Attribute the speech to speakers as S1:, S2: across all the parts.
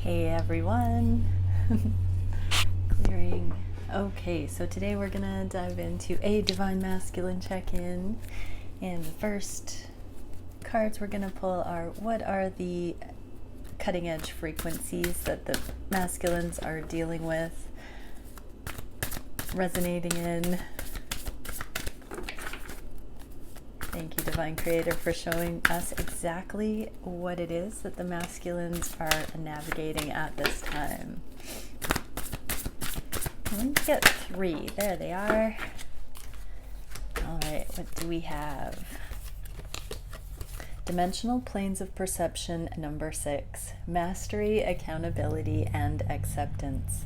S1: Hey everyone. Clearing. Okay, so today we're gonna dive into a divine masculine check-in, and the first cards we're gonna pull are what are the cutting edge frequencies that the masculines are dealing with, resonating in. Thank you, Divine Creator, for showing us exactly what it is that the masculines are navigating at this time. Let's get 3. There they are. All right, what do we have? Dimensional planes of perception, number 6. Mastery, accountability, and acceptance.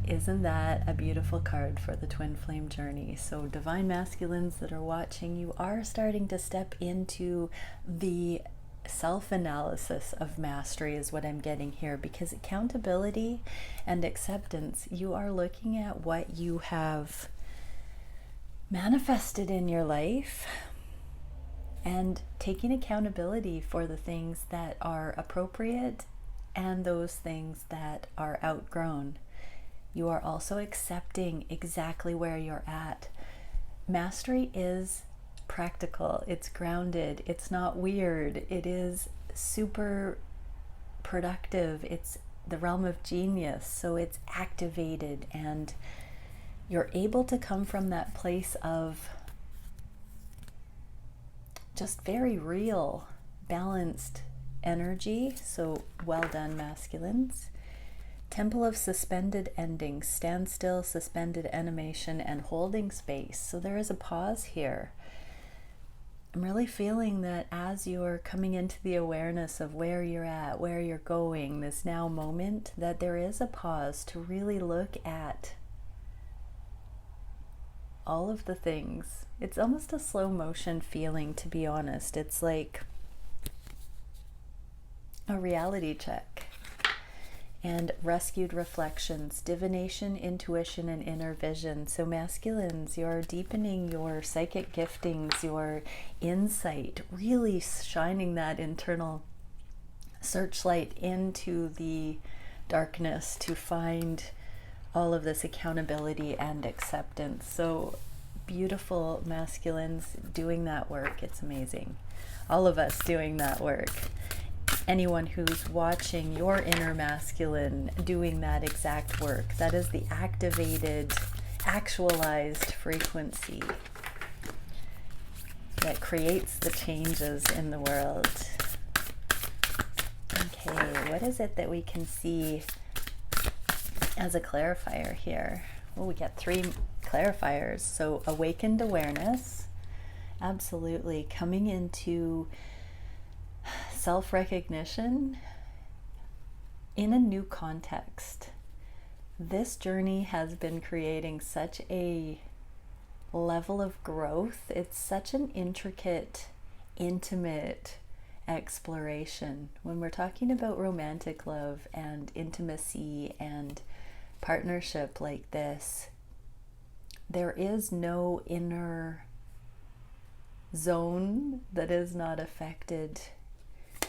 S1: Isn't that a beautiful card for the twin flame journey? So divine masculines that are watching, you are starting to step into the self-analysis of mastery is what I'm getting here, because accountability and acceptance, you are looking at what you have manifested in your life and taking accountability for the things that are appropriate and those things that are outgrown. You are also accepting exactly where you're at. Mastery is practical, it's grounded, it's not weird, it is super productive, it's the realm of genius, so it's activated, and you're able to come from that place of just very real, balanced energy. So well done, masculines. Temple of suspended endings, standstill, suspended animation, and holding space. So there is a pause here. I'm really feeling that as you're coming into the awareness of where you're at, where you're going, this now moment, that there is a pause to really look at all of the things. It's almost a slow motion feeling, to be honest. It's like a reality check. And rescued reflections, divination, intuition, and inner vision. So masculines, you're deepening your psychic giftings, your insight, really shining that internal searchlight into the darkness to find all of this accountability and acceptance. So beautiful, masculines, doing that work. It's amazing. All of us doing that work. Anyone who's watching your inner masculine doing that exact work, that is the activated, actualized frequency that creates the changes in the world. Okay, what is it that we can see as a clarifier here? Well, we got 3 clarifiers. So awakened awareness, absolutely, coming into self-recognition in a new context. This journey has been creating such a level of growth. It's such an intricate, intimate exploration. When we're talking about romantic love and intimacy and partnership like this, there is no inner zone that is not affected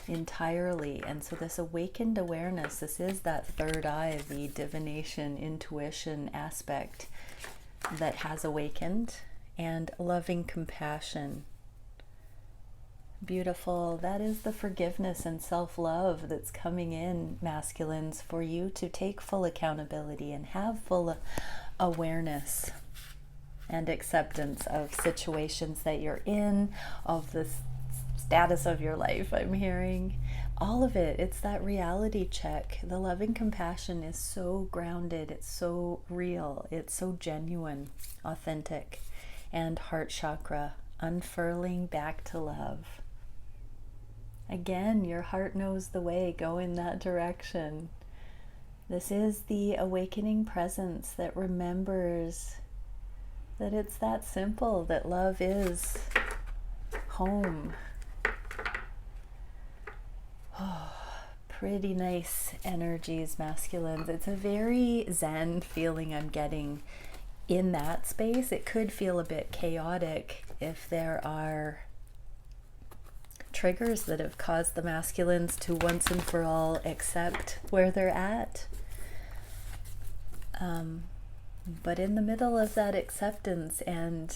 S1: entirely. And so this awakened awareness, this is that third eye, the divination, intuition aspect that has awakened, and loving compassion. Beautiful. That is the forgiveness and self-love that's coming in, masculines, for you to take full accountability and have full awareness and acceptance of situations that you're in, of the status of your life, I'm hearing. All of it. It's that reality check. The loving compassion is so grounded. It's so real. It's so genuine, authentic, and heart chakra, unfurling back to love. Again, your heart knows the way. Go in that direction. This is the awakening presence that remembers that it's that simple, that love is home. Oh, pretty nice energies, masculines. It's a very zen feeling I'm getting in that space. It could feel a bit chaotic if there are triggers that have caused the masculines to once and for all accept where they're at. But in the middle of that acceptance and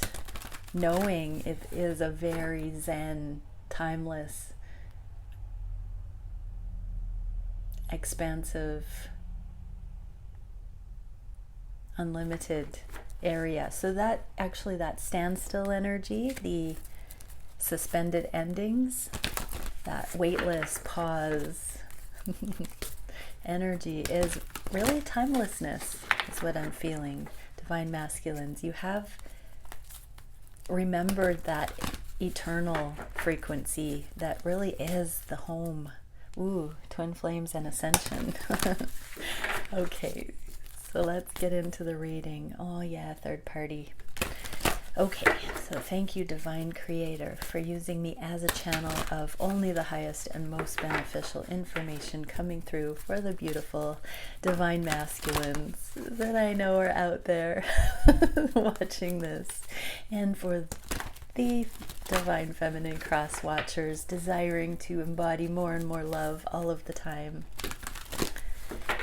S1: knowing, it is a very zen, timeless, expansive, unlimited area. So that actually, that standstill energy, the suspended endings, that weightless pause energy is really timelessness, is what I'm feeling. Divine masculines, you have remembered that eternal frequency that really is the home. Ooh, twin flames and ascension. Okay, so let's get into the reading. Oh yeah, third party. Okay, so thank you, Divine Creator, for using me as a channel of only the highest and most beneficial information coming through for the beautiful Divine Masculines that I know are out there watching this, and for the Divine Feminine Cross Watchers desiring to embody more and more love all of the time.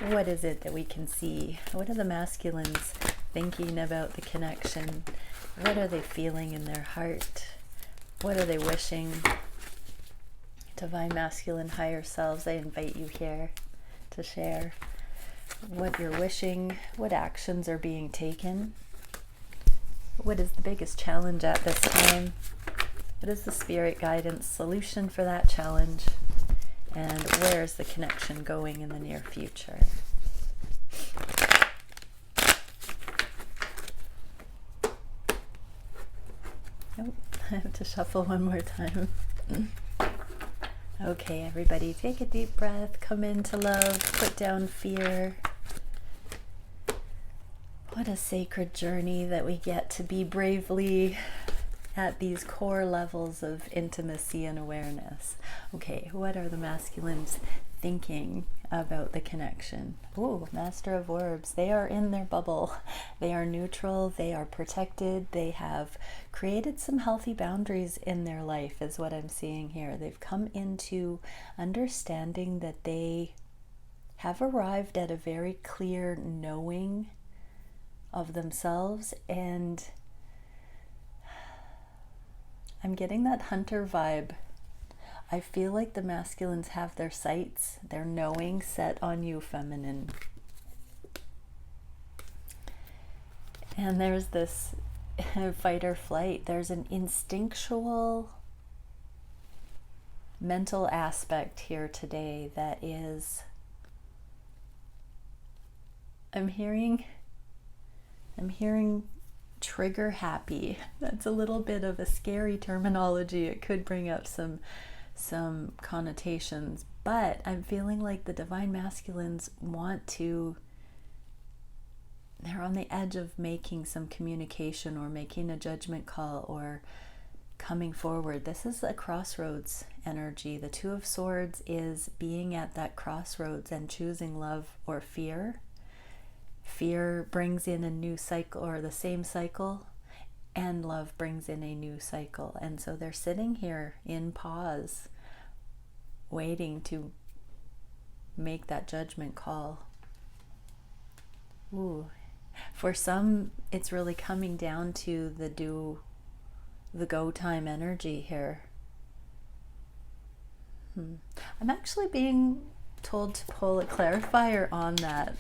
S1: What is it that we can see? What are the masculines thinking about the connection? What are they feeling in their heart? What are they wishing? Divine Masculine Higher Selves, I invite you here to share what you're wishing, what actions are being taken, what is the biggest challenge at this time, what is the spirit guidance solution for that challenge, and where is the connection going in the near future? Nope, I have to shuffle one more time. Okay, everybody, take a deep breath, come into love, put down fear. What a sacred journey that we get to be bravely at these core levels of intimacy and awareness. Okay, what are the masculines thinking about the connection? Oh, Master of Orbs, they are in their bubble. They are neutral, they are protected, they have created some healthy boundaries in their life, is what I'm seeing here. They've come into understanding that they have arrived at a very clear knowing of themselves, and I'm getting that hunter vibe. I feel like the masculines have their sights, their knowing set on you, feminine. And there's this fight or flight. There's an instinctual mental aspect here today that is, I'm hearing trigger happy. That's a little bit of a scary terminology. It could bring up some connotations, but I'm feeling like the Divine Masculines they're on the edge of making some communication or making a judgment call or coming forward. This is a crossroads energy. The Two of Swords is being at that crossroads and choosing love or fear. Fear brings in a new cycle, or the same cycle, and love brings in a new cycle. And so they're sitting here in pause, waiting to make that judgment call. Ooh. For some, it's really coming down to the go time energy here. I'm actually being told to pull a clarifier on that.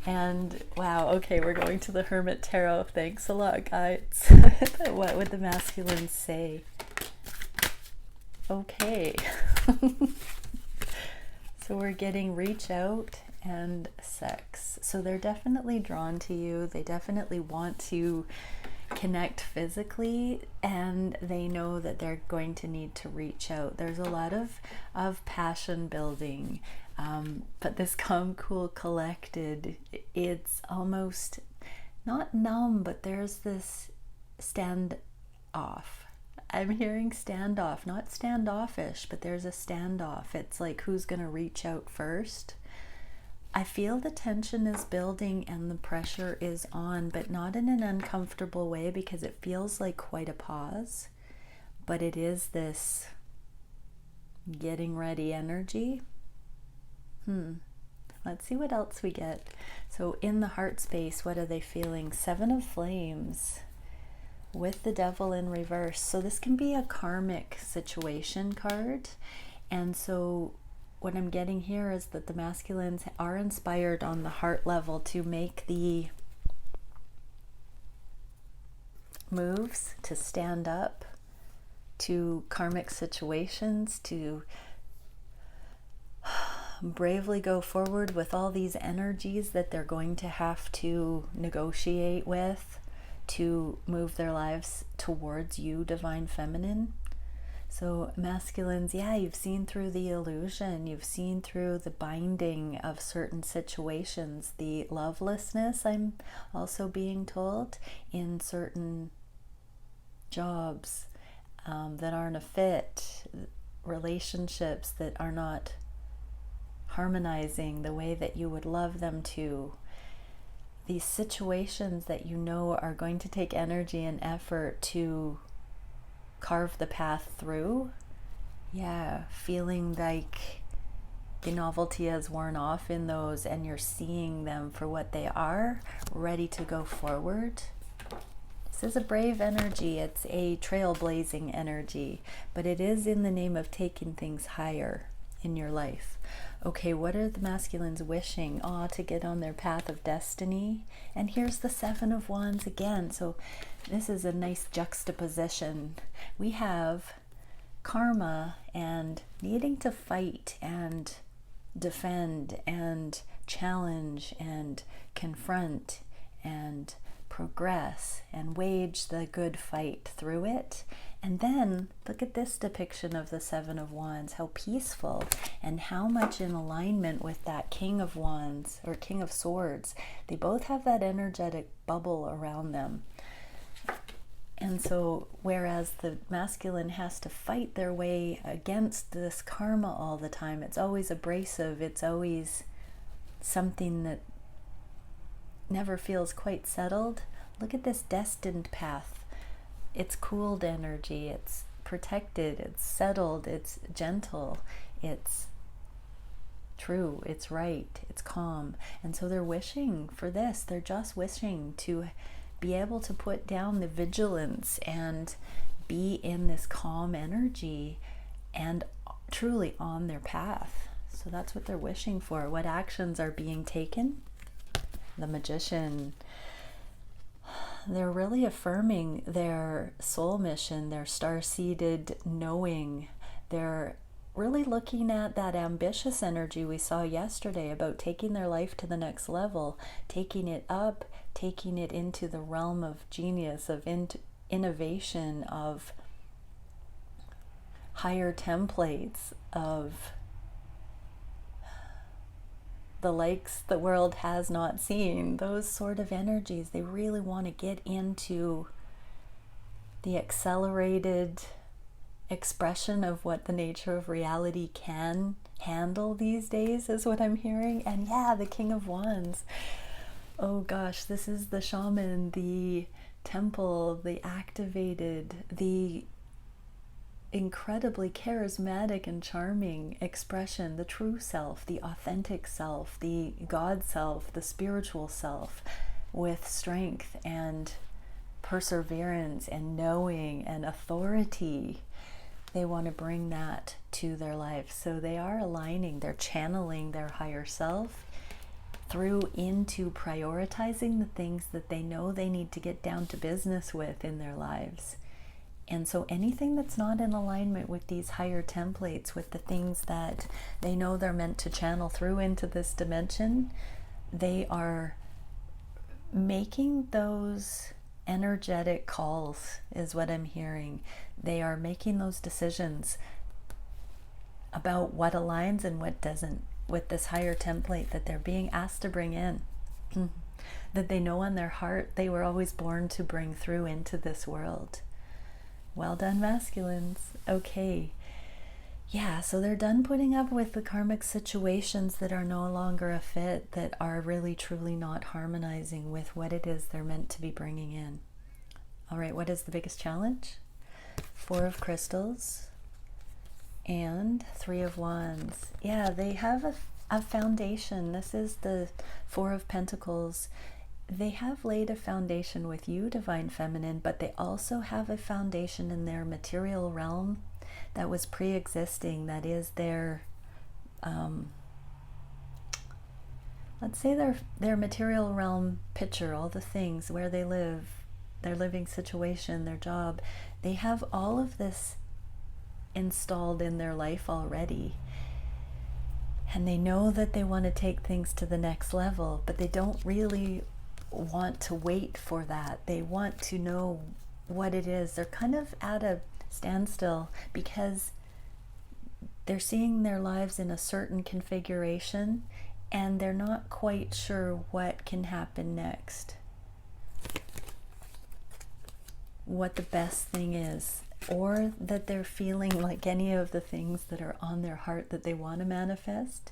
S1: And wow, okay, we're going to the Hermit Tarot. Thanks a lot, guys. What would the masculines say? Okay. So we're getting reach out and sex. So they're definitely drawn to you. They definitely want to connect physically, and they know that they're going to need to reach out. There's a lot of passion building. But this calm, cool, collected, it's almost not numb, but there's this stand off. I'm hearing standoff, not standoffish, but there's a standoff. It's like, who's going to reach out first? I feel the tension is building and the pressure is on, but not in an uncomfortable way, because it feels like quite a pause. But it is this getting ready energy. Let's see what else we get. So in the heart space, what are they feeling? 7 of Flames with the Devil in reverse. So this can be a karmic situation card. And so what I'm getting here is that the masculines are inspired on the heart level to make the moves, to stand up to karmic situations, to bravely go forward with all these energies that they're going to have to negotiate with to move their lives towards you, Divine Feminine. So masculines, yeah, you've seen through the illusion, you've seen through the binding of certain situations, the lovelessness, I'm also being told, in certain jobs that aren't a fit, relationships that are not harmonizing the way that you would love them to. These situations that you know are going to take energy and effort to carve the path through. Yeah, feeling like the novelty has worn off in those and you're seeing them for what they are, ready to go forward. This is a brave energy. It's a trailblazing energy, but it is in the name of taking things higher in your life. Okay, what are the masculines wishing? To get on their path of destiny. And here's the 7 of Wands again. So this is a nice juxtaposition. We have karma and needing to fight and defend and challenge and confront and progress and wage the good fight through it. And then look at this depiction of the 7 of Wands, how peaceful and how much in alignment with that King of Wands or King of Swords. They both have that energetic bubble around them. And so whereas the masculine has to fight their way against this karma all the time, it's always abrasive, it's always something that never feels quite settled. Look at this destined path. It's cooled energy, it's protected, it's settled, it's gentle, it's true, it's right, it's calm. And so they're wishing for this. They're just wishing to be able to put down the vigilance and be in this calm energy and truly on their path. So that's what they're wishing for. What actions are being taken? The Magician. They're really affirming their soul mission, their star-seeded knowing. They're really looking at that ambitious energy we saw yesterday about taking their life to the next level, taking it up, taking it into the realm of genius, of innovation, of higher templates, of the likes the world has not seen. Those sort of energies, they really want to get into the accelerated expression of what the nature of reality can handle these days, is what I'm hearing. And yeah, the King of Wands. Oh gosh, this is the shaman, the temple, the activated, the incredibly charismatic and charming expression, the true self, the authentic self, the God self, the spiritual self, with strength and perseverance and knowing and authority. They want to bring that to their life. So they are aligning, they're channeling their higher self through into prioritizing the things that they know they need to get down to business with in their lives. And so anything that's not in alignment with these higher templates, with the things that they know they're meant to channel through into this dimension, they are making those energetic calls, is what I'm hearing. They are making those decisions about what aligns and what doesn't with this higher template that they're being asked to bring in, that they know on their heart they were always born to bring through into this world. Well done, masculines. Okay. Yeah, so they're done putting up with the karmic situations that are no longer a fit, that are really truly not harmonizing with what it is they're meant to be bringing in. All right, what is the biggest challenge? 4 of Crystals And Three of Wands. Yeah, they have a foundation. This is the Four of Pentacles. They have laid a foundation with you, Divine Feminine, but they also have a foundation in their material realm that was pre-existing, that is their, let's say their material realm picture, all the things, where they live, their living situation, their job. They have all of this installed in their life already. And they know that they want to take things to the next level, but they don't really want to wait for that. They want to know what it is. They're kind of at a standstill because they're seeing their lives in a certain configuration and they're not quite sure what can happen next, what the best thing is, or that they're feeling like any of the things that are on their heart that they want to manifest.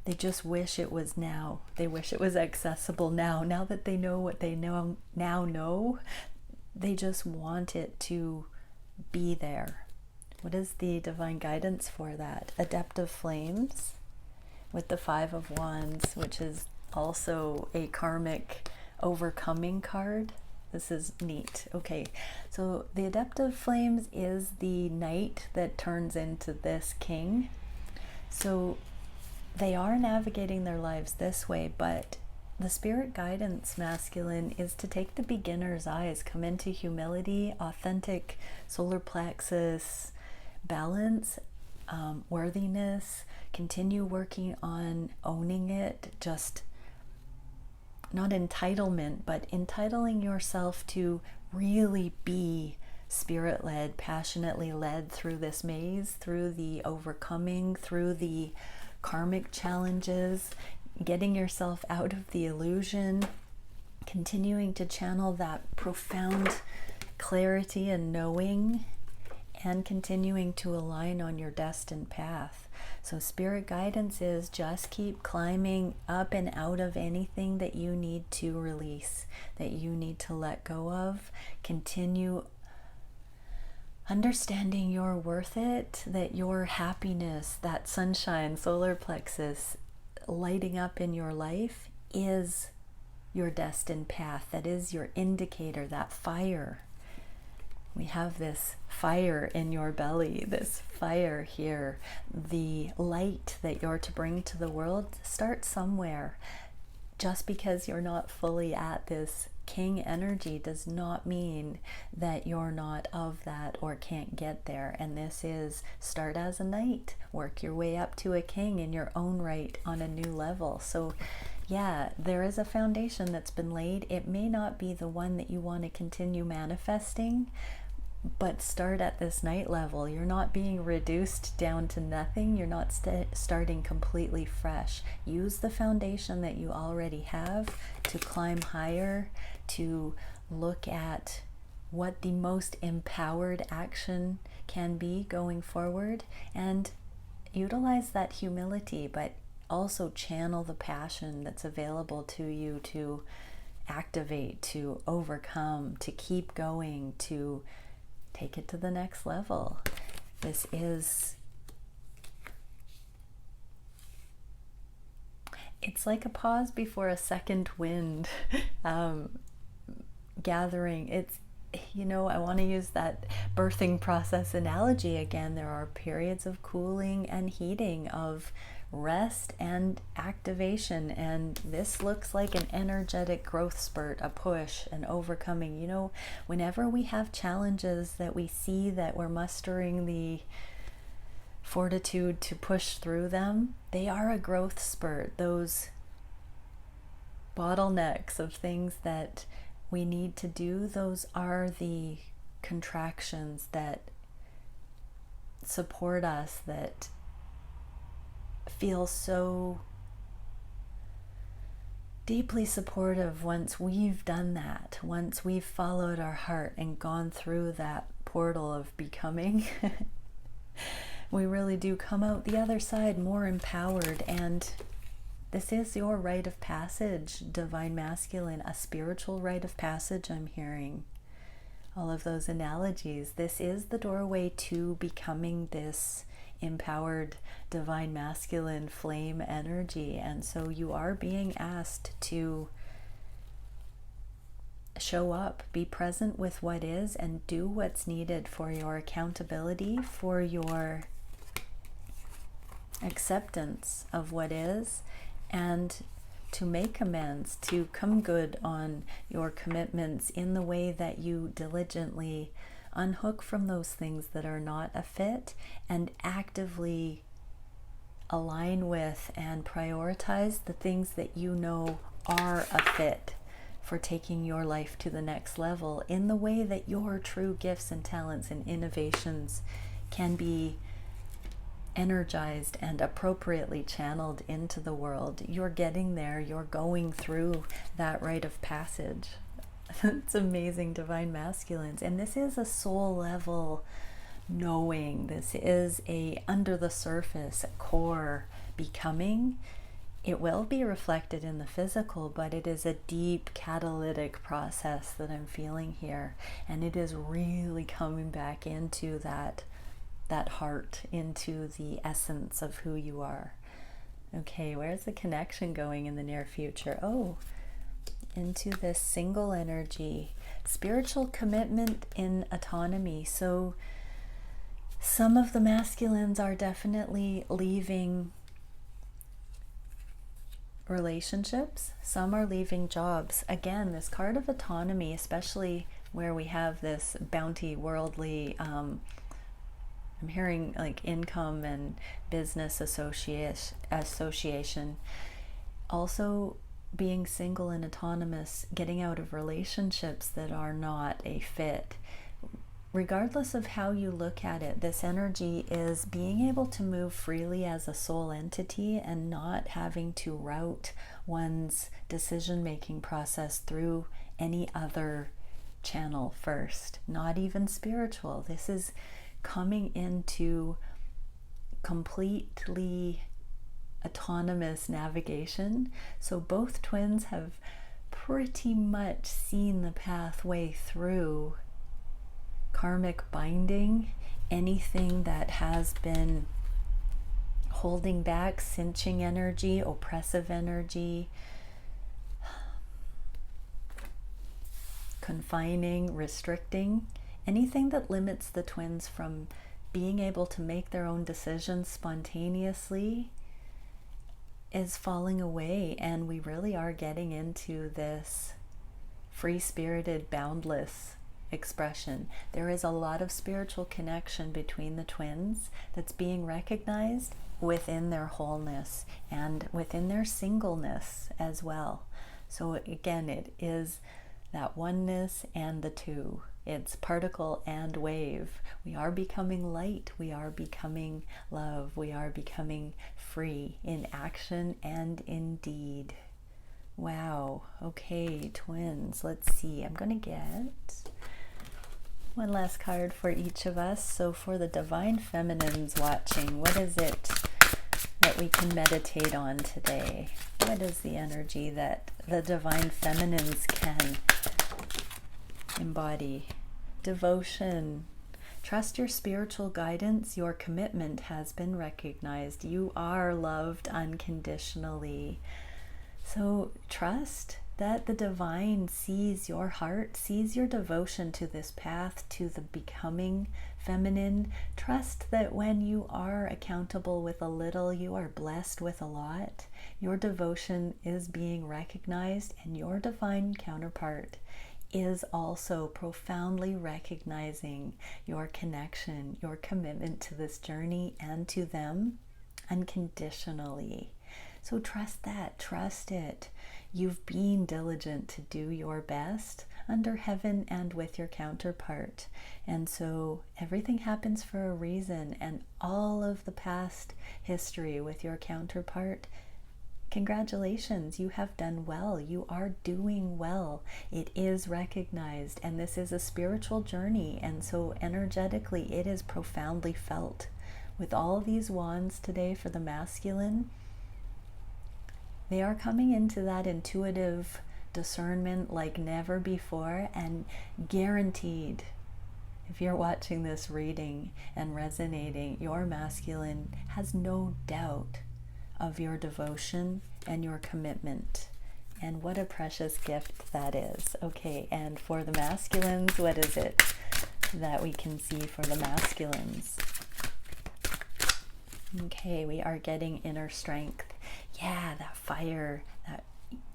S1: They just wish it was now. They wish it was accessible now. Now that they know what they now know, they just want it to be there. What is the divine guidance for that? Adaptive Flames with the Five of Wands, which is also a karmic overcoming card. This is neat. Okay, so the Adaptive Flames is the knight that turns into this king. So they are navigating their lives this way, but the spirit guidance, masculine, is to take the beginner's eyes, come into humility, authentic solar plexus balance, worthiness, continue working on owning it, just not entitlement, but entitling yourself to really be spirit-led, passionately led through this maze, through the overcoming, through the karmic challenges, getting yourself out of the illusion, continuing to channel that profound clarity and knowing, and continuing to align on your destined path. So spirit guidance is just keep climbing up and out of anything that you need to release, that you need to let go of. Continue understanding you're worth it, that your happiness, that sunshine, solar plexus lighting up in your life is your destined path. That is your indicator, that fire. We have this fire in your belly, this fire here. The light that you're to bring to the world starts somewhere. Just because you're not fully at this king energy does not mean that you're not of that or can't get there. And this is start as a knight, work your way up to a king in your own right on a new level. So yeah, there is a foundation that's been laid. It may not be the one that you want to continue manifesting, but start at this night level. You're not being reduced down to nothing. You're not starting completely fresh. Use the foundation that you already have to climb higher, to look at what the most empowered action can be going forward, and utilize that humility, but also channel the passion that's available to you to activate, to overcome, to keep going, to take it to the next level. This is, it's like a pause before a second wind gathering. It's, you know, I want to use that birthing process analogy again. There are periods of cooling and heating, of rest and activation, and this looks like an energetic growth spurt, a push, an overcoming. You know, whenever we have challenges that we see that we're mustering the fortitude to push through them, they are a growth spurt. Those bottlenecks of things that we need to do, those are the contractions that support us, that feel so deeply supportive once we've done that, once we've followed our heart and gone through that portal of becoming. We really do come out the other side more empowered, and this is your rite of passage, divine masculine, a spiritual rite of passage. I'm hearing all of those analogies. This is the doorway to becoming this empowered divine masculine flame energy. And so you are being asked to show up, be present with what is, and do what's needed for your accountability, for your acceptance of what is, and to make amends, to come good on your commitments in the way that you diligently unhook from those things that are not a fit and actively align with and prioritize the things that you know are a fit for taking your life to the next level in the way that your true gifts and talents and innovations can be energized and appropriately channeled into the world. You're getting there. You're going through that rite of passage. It's amazing, divine masculines. And this is a soul level knowing. This is a under the surface core becoming. It will be reflected in the physical, but it is a deep catalytic process that I'm feeling here. And it is really coming back into that heart, into the essence of who you are. Okay, where's the connection going in the near future? Oh, into this single energy, spiritual commitment in autonomy. So some of the masculines are definitely leaving relationships, some are leaving jobs. Again, this card of autonomy, especially where we have this bounty, worldly, I'm hearing like income and business association. Also being single and autonomous, getting out of relationships that are not a fit. Regardless of how you look at it, this energy is being able to move freely as a soul entity and not having to route one's decision-making process through any other channel first, not even spiritual. This is coming into completely autonomous navigation. So both twins have pretty much seen the pathway through karmic binding, anything that has been holding back, cinching energy, oppressive energy, confining, restricting, anything that limits the twins from being able to make their own decisions spontaneously is falling away. And we really are getting into this free-spirited, boundless expression. There is a lot of spiritual connection between the twins that's being recognized within their wholeness and within their singleness as well. So again, it is that oneness and the two. It's particle and wave. We are becoming light. We are becoming love. We are becoming free in action and in deed. Wow. Okay, twins. Let's see. I'm going to get one last card for each of us. So for the divine feminines watching, what is it that we can meditate on today? What is the energy that the divine feminines can embody? Devotion. Trust your spiritual guidance. Your commitment has been recognized. You are loved unconditionally. So trust that the divine sees your heart, sees your devotion to this path, to the becoming feminine. Trust that when you are accountable with a little, you are blessed with a lot. Your devotion is being recognized, and your divine counterpart is also profoundly recognizing your connection, your commitment to this journey and to them unconditionally. So trust that, trust it. You've been diligent to do your best under heaven and with your counterpart. And so everything happens for a reason, and all of the past history with your counterpart, congratulations, you have done well. You are doing well. It is recognized, and this is a spiritual journey, and so energetically it is profoundly felt. With all these wands today for the masculine, they are coming into that intuitive discernment like never before, and guaranteed If you're watching this reading and resonating, your masculine has no doubt of your devotion and your commitment. And what a precious gift that is. Okay, and for the masculines, what is it that we can see for the masculines? Okay, we are getting inner strength. Yeah, that fire, that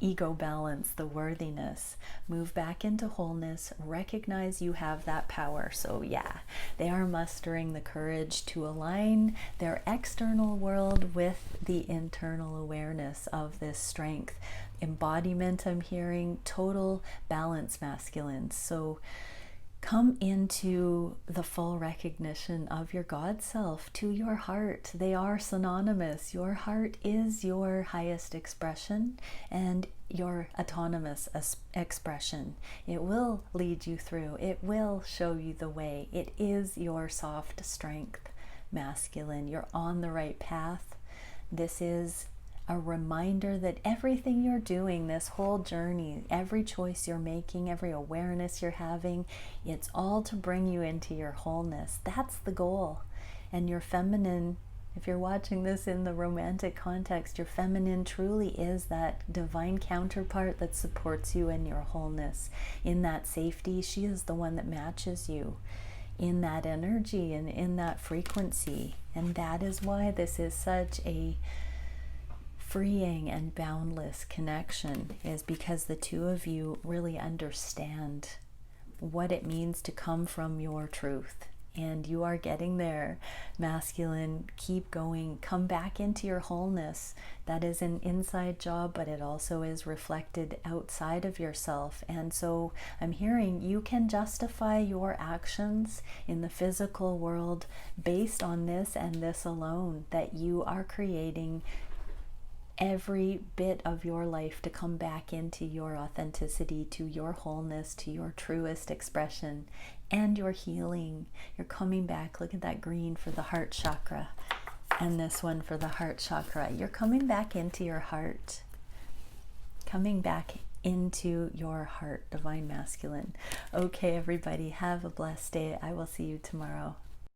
S1: ego balance, the worthiness. Move back into wholeness. Recognize you have that power. So yeah, they are mustering the courage to align their external world with the internal awareness of this strength. Embodiment, I'm hearing, total balance, masculines. So come into the full recognition of your God self, to your heart. They are synonymous. Your heart is your highest expression and your autonomous expression. It will lead you through. It will show you the way. It is your soft strength, masculine. You're on the right path. This is a reminder that everything you're doing, this whole journey, every choice you're making, every awareness you're having, it's all to bring you into your wholeness. That's the goal. And your feminine, if you're watching this in the romantic context, your feminine truly is that divine counterpart that supports you in your wholeness. In that safety, she is the one that matches you in that energy and in that frequency. And that is why this is such a freeing and boundless connection, is because the two of you really understand what it means to come from your truth. And you are getting there, masculine. Keep going. Come back into your wholeness. That is an inside job, but it also is reflected outside of yourself. And so I'm hearing you can justify your actions in the physical world based on this and this alone, that you are creating every bit of your life to come back into your authenticity, to your wholeness, to your truest expression, and your healing. You're coming back. Look at that green for the heart chakra, and this one for the heart chakra. You're coming back into your heart, coming back into your heart, divine masculine. Okay, everybody, have a blessed day. I will see you tomorrow.